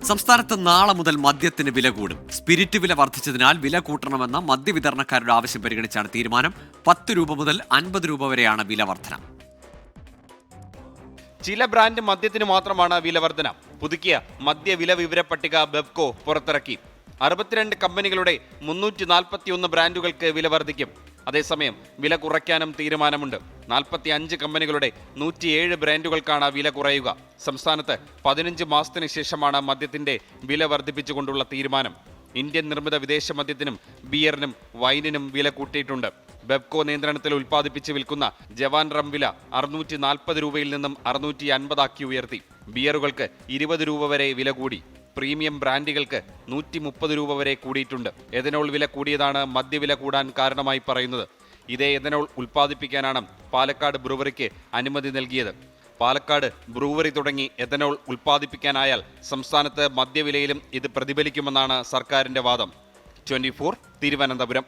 സംസ്ഥാനത്ത് നാളെ മുതൽ മദ്യത്തിന് വില കൂടും. സ്പിരിറ്റ് വില വർദ്ധിച്ചതിനാൽ വില കൂട്ടണമെന്ന മദ്യവിതരണക്കാരുടെ ആവശ്യം പരിഗണിച്ചാണ് തീരുമാനം. 10 രൂപ മുതൽ 50 രൂപ വരെയാണ് വില വർധന. ചില ബ്രാൻഡ് മദ്യത്തിന് മാത്രമാണ് വില വർധന. പുതുക്കിയ മദ്യ വില വിവര പട്ടിക ബെവ്കോ പുറത്തിറക്കി. 62 കമ്പനികളുടെ 341 ബ്രാൻഡുകൾക്ക് വില വർദ്ധിക്കും. അതേസമയം വില കുറയ്ക്കാനും തീരുമാനമുണ്ട്. 45 കമ്പനികളുടെ 107 ബ്രാൻഡുകൾക്കാണ് വില കുറയുക. സംസ്ഥാനത്ത് 15 മാസത്തിന് ശേഷമാണ് മദ്യത്തിന്റെ വില വർദ്ധിപ്പിച്ചുകൊണ്ടുള്ള തീരുമാനം. ഇന്ത്യൻ നിർമ്മിത വിദേശ മദ്യത്തിനും ബിയറിനും വൈനിനും വില കൂട്ടിയിട്ടുണ്ട്. ബെവ്കോ നിയന്ത്രണത്തിൽ ഉൽപ്പാദിപ്പിച്ച് വിൽക്കുന്ന ജവാൻ റം വില 640 രൂപയിൽ നിന്നും 650 ആക്കി ഉയർത്തി. ബിയറുകൾക്ക് 20 രൂപ വരെ വില കൂടി. പ്രീമിയം ബ്രാൻഡുകൾക്ക് 130 രൂപ വരെ കൂടിയിട്ടുണ്ട്. എഥനോൾ വില കൂടിയതാണ് മദ്യവില കൂടാൻ കാരണമായി പറയുന്നത്. ഇതേ എഥനോൾ ഉൽപ്പാദിപ്പിക്കാനാണ് പാലക്കാട് ബ്രൂവറിക്ക് അനുമതി നൽകിയത്. പാലക്കാട് ബ്രൂവറി തുടങ്ങി എഥനോൾ ഉൽപ്പാദിപ്പിക്കാനായാൽ സംസ്ഥാനത്ത് മദ്യവിലയിലും ഇത് പ്രതിഫലിക്കുമെന്നാണ് സർക്കാരിന്റെ വാദം. 24 തിരുവനന്തപുരം.